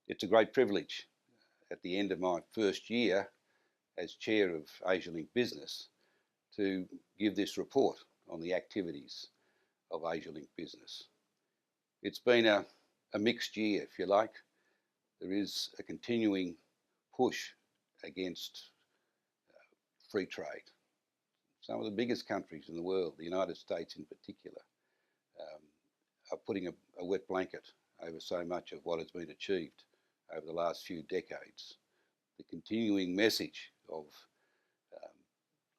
It's a great privilege at the end of my first year as chair of Asialink Business to give this report on the activities of Asialink Business. It's been a mixed year, if you like. There is a continuing push against free trade. Some of the biggest countries in the world, the United States in particular, are putting a wet blanket over so much of what has been achieved over the last few decades. The continuing message of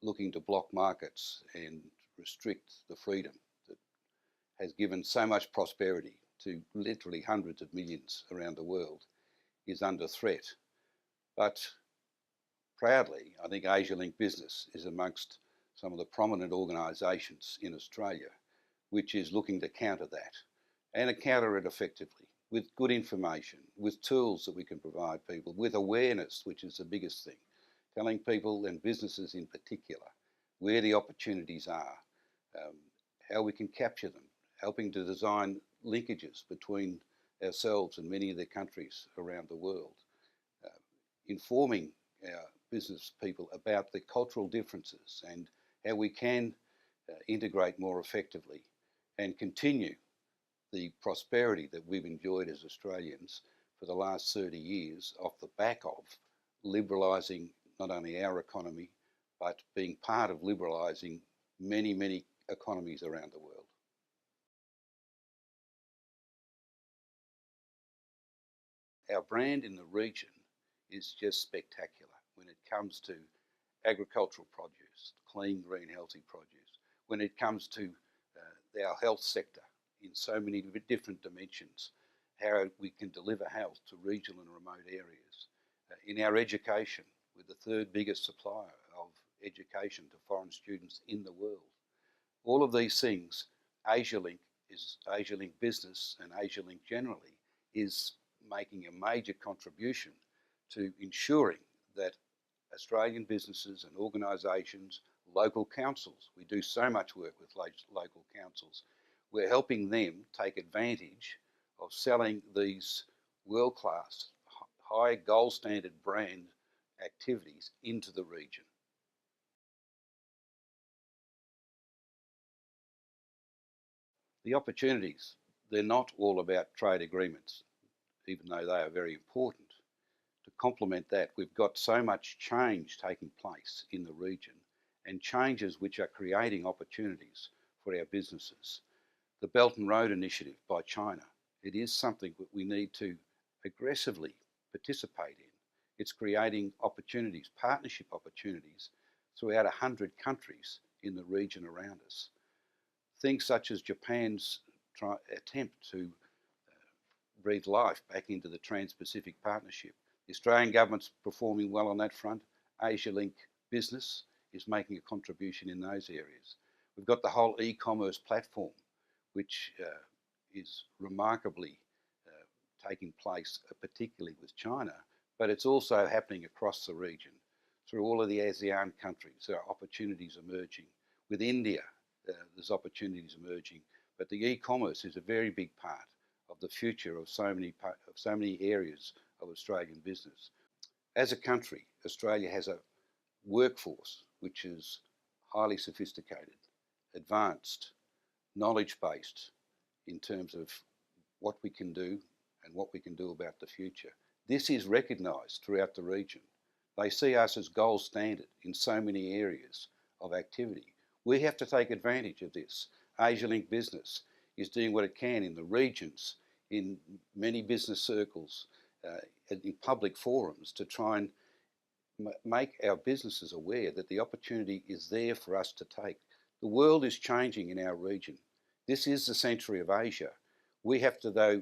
looking to block markets and restrict the freedom that has given so much prosperity to literally hundreds of millions around the world is under threat. But proudly, I think Asialink Business is amongst some of the prominent organisations in Australia which is looking to counter that and to counter it effectively with good information, with tools that we can provide people, with awareness, which is the biggest thing, telling people and businesses in particular where the opportunities are, how we can capture them, helping to design linkages between ourselves and many of the countries around the world, informing our business people about the cultural differences and how we can integrate more effectively and continue the prosperity that we've enjoyed as Australians for the last 30 years off the back of liberalising not only our economy, but being part of liberalising many, many economies around the world. Our brand in the region is just spectacular when it comes to agricultural produce, clean, green, healthy produce, when it comes to our health sector in so many different dimensions, how we can deliver health to regional and remote areas. In our education, we're the third biggest supplier of education to foreign students in the world. All of these things, Asialink Business and Asialink generally is making a major contribution to ensuring that Australian businesses and organisations, local councils, we do so much work with local councils, we're helping them take advantage of selling these world-class, high gold standard brand activities into the region. The opportunities, they're not all about trade agreements, even though they are very important. To complement that, we've got so much change taking place in the region and changes which are creating opportunities for our businesses. The Belt and Road Initiative by China, it is something that we need to aggressively participate in. It's creating opportunities, partnership opportunities throughout 100 countries in the region around us. Things such as Japan's attempt to breathe life back into the Trans-Pacific Partnership. The Australian government's performing well on that front. Asialink Business is making a contribution in those areas. We've got the whole e-commerce platform, which is remarkably taking place, particularly with China, but it's also happening across the region. Through all of the ASEAN countries, there are opportunities emerging. With India, there's opportunities emerging, but the e-commerce is a very big part of the future of so many areas of Australian business. As a country, Australia has a workforce which is highly sophisticated, advanced, knowledge-based in terms of what we can do and what we can do about the future. This is recognised throughout the region. They see us as gold standard in so many areas of activity. We have to take advantage of this. Asialink Business is doing what it can in the regions, in many business circles, in public forums to try and make our businesses aware that the opportunity is there for us to take. The world is changing in our region. This is the century of Asia. We have to, though,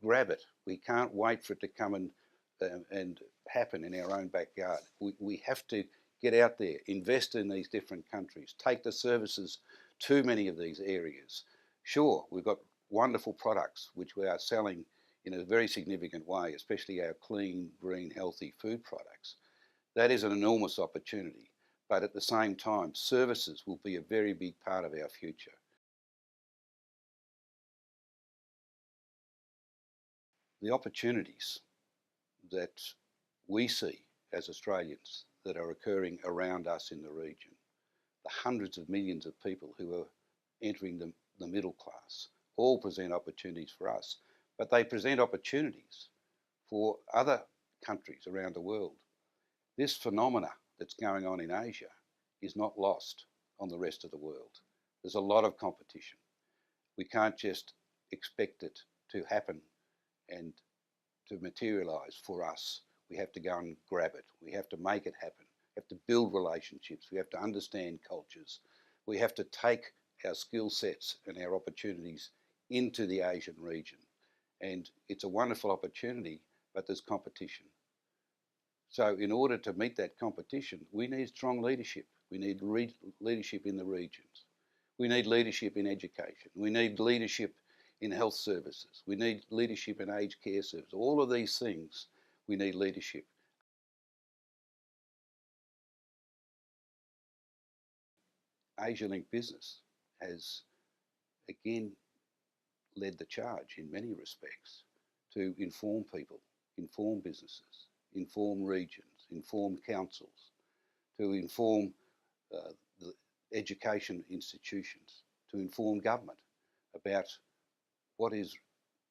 grab it. We can't wait for it to come and happen in our own backyard. We have to get out there, invest in these different countries, take the services to many of these areas. Sure, we've got wonderful products which we are selling in a very significant way, especially our clean, green, healthy food products. That is an enormous opportunity, but at the same time, services will be a very big part of our future. the opportunities that we see as Australians that are occurring around us in the region, the hundreds of millions of people who are entering the middle class, all present opportunities for us, but they present opportunities for other countries around the world. This phenomena that's going on in Asia is not lost on the rest of the world. There's a lot of competition. We can't just expect it to happen and to materialise for us. We have to go and grab it. We have to make it happen. We have to build relationships. We have to understand cultures. We have to take our skill sets and our opportunities into the Asian region. And it's a wonderful opportunity, but there's competition. So in order to meet that competition, we need strong leadership. We need leadership in the regions. We need leadership in education. We need leadership in health services. We need leadership in aged care services. All of these things, we need leadership. Asialink Business has again led the charge in many respects to inform people, inform businesses, inform regions, inform councils, to inform the education institutions, to inform government about what is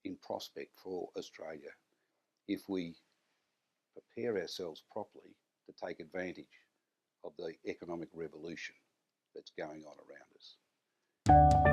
in prospect for Australia if we prepare ourselves properly to take advantage of the economic revolution that's going on around us.